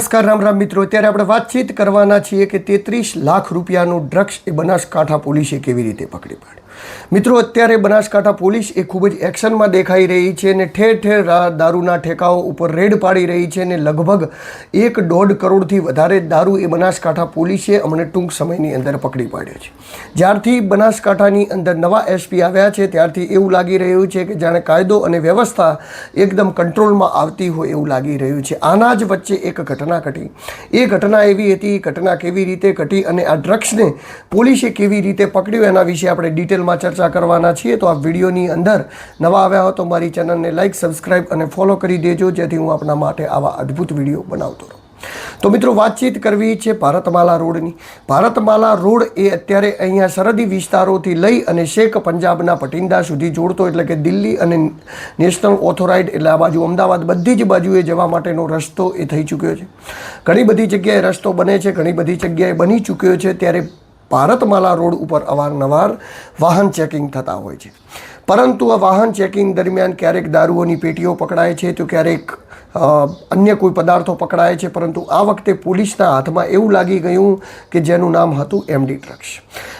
નમસ્કાર રામ રામ મિત્રો, અત્યારે આપણે વાતચીત કરવાના છીએ કે 33 લાખ રૂપિયાનું ડ્રગ્સ એ બનાસકાંઠા પોલીસે કેવી રીતે પકડી પાડ્યું. મિત્રો, અત્યારે બનાસકાંઠા પોલીસ એ ખૂબ જ એક્શનમાં દેખાઈ રહી છે અને ઠેર ઠેર દારૂના ઠેકાઓ ઉપર રેડ પાડી રહી છે અને લગભગ 1.5 કરોડથી વધારે દારૂ એ બનાસકાંઠા પોલીસે હમણાં ટૂંક સમયની અંદર પકડી પાડ્યો છે. જ્યારથી બનાસકાંઠાની અંદર નવા એસપી આવ્યા છે ત્યારથી એવું લાગી રહ્યું છે કે જાણે કાયદો અને વ્યવસ્થા એકદમ કંટ્રોલમાં આવતી હોય એવું લાગી રહ્યું છે. આના જ વચ્ચે એક ઘટના ઘટી. એ ઘટના એવી હતી, ઘટના કેવી રીતે ઘટી અને આ ડ્રગ્સને પોલીસે કેવી રીતે પકડ્યું એના વિશે આપણે ડિટેલમાં ચર્ચા કરવાના છીએ. તો આ વિડીયોની અંદર નવા આવ્યા હો તો મારી ચેનલને લાઇક, સબસ્ક્રાઇબ અને ફોલો કરી દેજો, જેથી હું આપના માટે આવા અદ્ભુત વિડીયો બનાવતો રહું. તો મિત્રો, વાતચીત કરવી છે ભારતમાલા રોડની. ભારતમાલા રોડ એ અત્યારે અહીંયા સરહદી વિસ્તારોથી લઈ અને શેખ પંજાબના પટિંડા સુધી જોડતો, એટલે કે દિલ્હી અને નેશનલ ઓથોરાઇડ એટલે આ બાજુ અમદાવાદ બધી જ બાજુએ જવા માટેનો રસ્તો એ થઈ ચૂક્યો છે. ઘણી બધી જગ્યાએ રસ્તો બને છે, ઘણી બધી જગ્યાએ બની ચૂક્યો છે. ત્યારે ભારતમાલા રોડ ઉપર અવારનવાર વાહન ચેકિંગ થતા હોય છે. પરંતુ આ વાહન ચેકિંગ દરમિયાન ક્યારેક દારૂઓની પેટીઓ પકડાય છે તો ક્યારેક અન્ય કોઈ પદાર્થો પકડાય છે. પરંતુ આ વખતે પોલીસના હાથમાં એવું લાગી ગયું કે જેનું નામ હતું એમડી ડ્રગ્સ.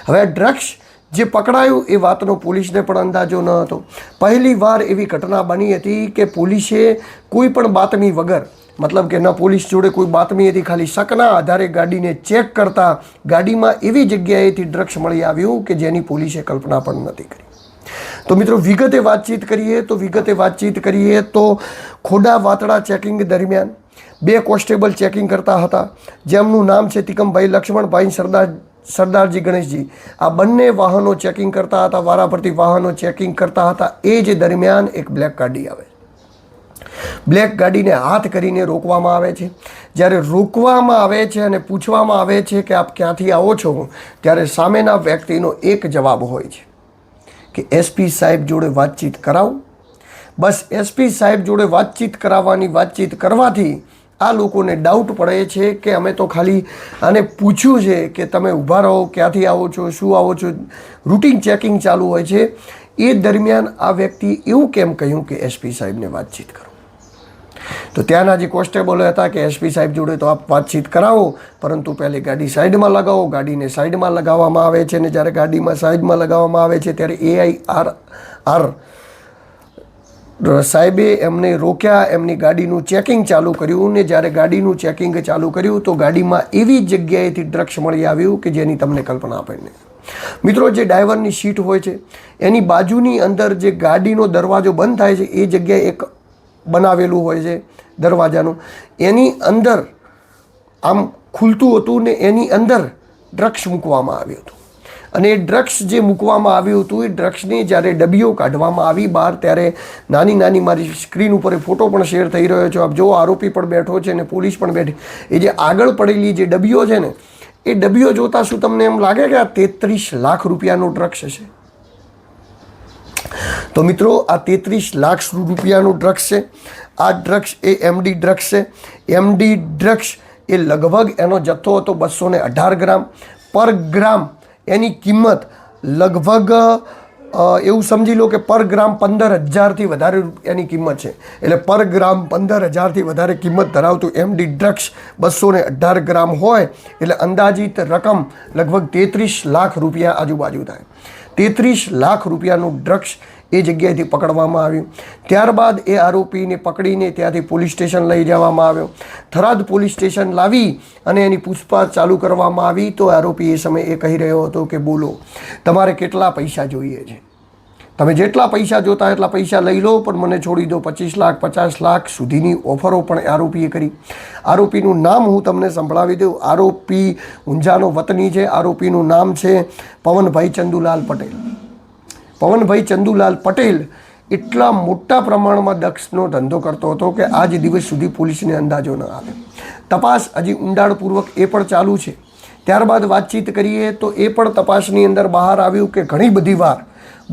હવે આ ડ્રગ્સ જે પકડાયું એ વાતનો પોલીસને પણ અંદાજો ન હતો. પહેલી વાર એવી ઘટના બની હતી કે પોલીસે કોઈ પણ બાતમી વગર, મતલબ કે ન પોલીસ જોડે કોઈ બાતમી હતી, ખાલી શકના આધારે ગાડીને ચેક કરતા ગાડીમાં એવી જગ્યાએથી ડ્રગ્સ મળી આવ્યું કે જેની પોલીસે કલ્પના પણ નથી કરી. તો મિત્રો, વિગતે વાતચીત કરીએ તો ખોડા વાતડા ચેકિંગ દરમિયાન 2 કોન્સ્ટેબલ ચેકિંગ કરતા હતા, જેમનું નામ છે તિકમભાઈ લક્ષ્મણભાઈ સરદારજી ગણેશજી. આ બંને વાહનો ચેકિંગ કરતા હતા, વારાફરતી વાહનો ચેકિંગ કરતા હતા. એ જ દરમિયાન એક બ્લેક ગાડી આવે. બ્લેક ગાડીને હાથ કરીને રોકવામાં આવે છે. જ્યારે રોકવામાં આવે છે અને પૂછવામાં આવે છે કે આપ ક્યાંથી આવો છો, ત્યારે સામેના વ્યક્તિનો એક જવાબ હોય છે કે એસપી સાહેબ જોડે વાતચીત કરાવો. બસ એસપી સાહેબ જોડે વાતચીત કરવાથી આ લોકોને ડાઉટ પડે છે કે અમે તો ખાલી આને પૂછ્યું છે કે તમે ઊભા રહો, ક્યાંથી આવો છો, શું આવો છો. રૂટીન ચેકિંગ ચાલુ હોય છે. એ દરમિયાન આ વ્યક્તિ એવું કેમ કહ્યું કે એસપી સાહેબને વાતચીત કરો. તો ત્યાંના જે કોન્સ્ટેબલો હતા કે એસપી સાહેબ જોડે તો આપ વાતચીત કરાવો, પરંતુ પહેલે ગાડી સાઈડમાં લગાવો. ગાડીને સાઈડમાં લગાવવામાં આવે છે અને જ્યારે ગાડીમાં સાઈડમાં લગાવવામાં આવે છે ત્યારે AIR સાહેબે એમને રોક્યા, એમની ગાડીનું ચેકિંગ ચાલુ કર્યું. ને જ્યારે ગાડીનું ચેકિંગ ચાલુ કર્યું તો ગાડીમાં એવી જગ્યાએથી ડ્રગ્સ મળી આવ્યું કે જેની તમને કલ્પના પણ નહીં. મિત્રો, જે ડ્રાઈવરની સીટ હોય છે એની બાજુની અંદર જે ગાડીનો દરવાજો બંધ થાય છે એ જગ્યાએ એક બનાવેલું હોય છે દરવાજાનું, એની અંદર આમ ખુલતું હતું ને એની અંદર ડ્રગ્સ મૂકવામાં આવ્યું હતું. અને એ ડ્રગ્સ જે મૂકવામાં આવ્યું હતું એ ડ્રગ્સની જ્યારે ડબ્બીઓ કાઢવામાં આવી બહાર, ત્યારે નાની મારી સ્ક્રીન ઉપર એ ફોટો પણ શેર થઈ રહ્યો છે. આપ જો, આરોપી પણ બેઠો છે અને પોલીસ પણ બેઠી. એ જે આગળ પડેલી જે ડબ્બીઓ છે ને, એ ડબ્બીઓ જોતાં શું તમને એમ લાગે કે આ 33 લાખ રૂપિયાનું ડ્રગ્સ હશે? તો મિત્રો, આ 33 લાખ રૂપિયાનું ડ્રગ્સ છે. આ ડ્રગ્સ એ એમડી ડ્રગ્સ છે. એમડી ડ્રગ્સ એ લગભગ એનો જથ્થો હતો 218 ગ્રામ. પર ગ્રામ એની કિંમત લગભગ એવું સમજી લો કે પર ગ્રામ 15,000થી વધારે એની કિંમત છે. એટલે પર ગ્રામ 15,000થી વધારે કિંમત ધરાવતું એમડી ડ્રગ્સ 218 ગ્રામ હોય એટલે અંદાજિત રકમ લગભગ 33 લાખ રૂપિયા આજુબાજુ થાય. 33 લાખ રૂપિયાનું ડ્રગ્સ એ જગ્યાએથી પકડવામાં આવ્યું. ત્યારબાદ એ આરોપીને પકડીને ત્યાંથી પોલીસ સ્ટેશન લઈ જવામાં આવ્યો. થરાદ પોલીસ સ્ટેશન લાવી અને એની પૂછપરછ ચાલુ કરવામાં આવી. તો આરોપી એ સમયે એ કહી રહ્યો હતો કે બોલો, તમારે કેટલા પૈસા જોઈએ છે? તમે જેટલા પૈસા જોતા એટલા પૈસા લઈ લો, પણ મને છોડી દો. 25 લાખ 50 લાખ સુધીની ઓફરો પણ આરોપીએ કરી. આરોપીનું નામ હું તમને સંભળાવી દઉં. આરોપી ઊંઝાનો વતની છે. આરોપીનું નામ છે પવનભાઈ ચંદુલાલ પટેલ. પવનભાઈ ચંદુલાલ પટેલ એટલા મોટા પ્રમાણમાં ડ્રગ્સનો ધંધો કરતો હતો કે આજ દિવસ સુધી પોલીસને અંદાજો ન આવે. તપાસ હજી ઊંડાણપૂર્વક એ પણ ચાલુ છે. ત્યારબાદ વાતચીત કરીએ તો એ પણ તપાસની અંદર બહાર આવ્યું કે ઘણી બધી વાર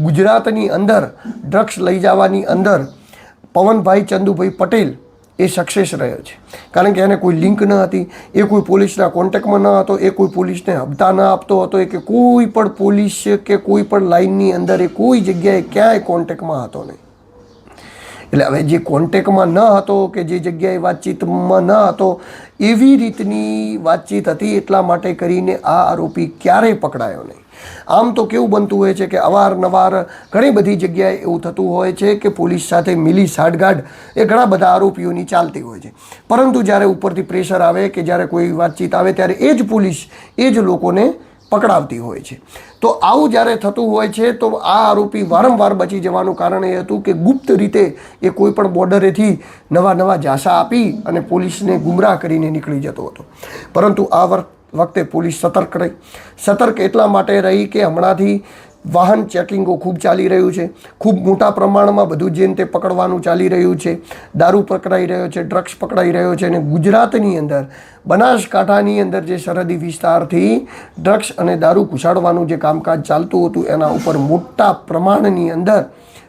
ગુજરાતની અંદર ડ્રગ્સ લઈ જવાની અંદર પવનભાઈ ચંદુભાઈ પટેલ એ સક્સેસ રહ્યો છે. કારણ કે એને કોઈ લિંક ન હતી, એ કોઈ પોલીસના કોન્ટેક્ટમાં ન હતો, એ કોઈ પોલીસને હપ્તા ન આપતો હતો, કે કોઈ પણ પોલીસ કે કોઈ પણ લાઇનની અંદર એ કોઈ જગ્યાએ ક્યાંય કોન્ટેક્ટમાં હતો નહીં. એટલે હવે જે કોન્ટેક્ટમાં ન હતો કે જે જગ્યાએ વાતચીતમાં ન હતો એવી રીતની વાતચીત હતી, એટલા માટે કરીને આ આરોપી ક્યારેય પકડાયો નહીં. આમ તો કેવું બનતું હોય છે કે અવારનવાર ઘણી બધી જગ્યાએ એવું થતું હોય છે કે પોલીસ સાથે મિલી સાઠગાંઠ એ ઘણા બધા આરોપીઓની ચાલતી હોય છે, પરંતુ જ્યારે ઉપરથી પ્રેશર આવે કે જ્યારે કોઈ વાતચીત આવે ત્યારે એ જ પોલીસ એ જ લોકોને પકડાવતી હોય છે. તો આવું જ્યારે થતું હોય છે તો આ આરોપી વારંવાર બચી જવાનું કારણ એ હતું કે ગુપ્ત રીતે એ કોઈ પણ બોર્ડરેથી નવા જાસા આપી અને પોલીસને ગુમરાહ કરીને નીકળી જતો હતો. પરંતુ આ વખતે પોલીસ સતર્ક એટલા માટે રહી કે હમણાંથી વાહન ચેકિંગો ખૂબ ચાલી રહ્યું છે, ખૂબ મોટા પ્રમાણમાં બધું જેમ તે પકડવાનું ચાલી રહ્યું છે, દારૂ પકડાઈ રહ્યો છે, ડ્રગ્સ પકડાઈ રહ્યો છે. અને ગુજરાતની અંદર બનાસકાંઠાની અંદર જે સરહદી વિસ્તારથી ડ્રગ્સ અને દારૂ ઘુસાડવાનું જે કામકાજ ચાલતું હતું એના ઉપર મોટા પ્રમાણની અંદર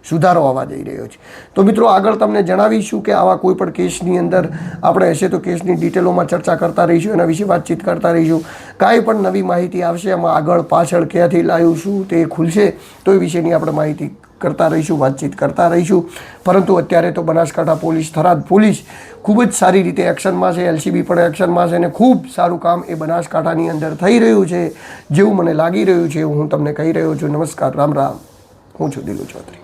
સુધારો આવવા જઈ રહ્યો છે. તો મિત્રો આગળ તમને જણાવીશું કે આવા કોઈ પણ કેસની અંદર આપણે હશે તો કેસની ડિટેલોમાં ચર્ચા કરતા રહીશું, એના વિશે વાતચીત કરતા રહીશું. કાંઈ પણ નવી માહિતી આવશે એમાં આગળ પાછળ ક્યાંથી લાવીશું તે ખુલશે તો એ વિશેની આપણે માહિતી કરતા રહીશું, વાતચીત કરતા રહીશું. પરંતુ અત્યારે તો બનાસકાંઠા પોલીસ, થરાદ પોલીસ ખૂબ જ સારી રીતે એક્શનમાં છે, LCB પણ એક્શનમાં છે અને ખૂબ સારું કામ એ બનાસકાંઠાની અંદર થઈ રહ્યું છે જેવું મને લાગી રહ્યું છે એવું હું તમને કહી રહ્યો છું. નમસ્કાર, રામ રામ. હું છું દિલુ ચૌધરી.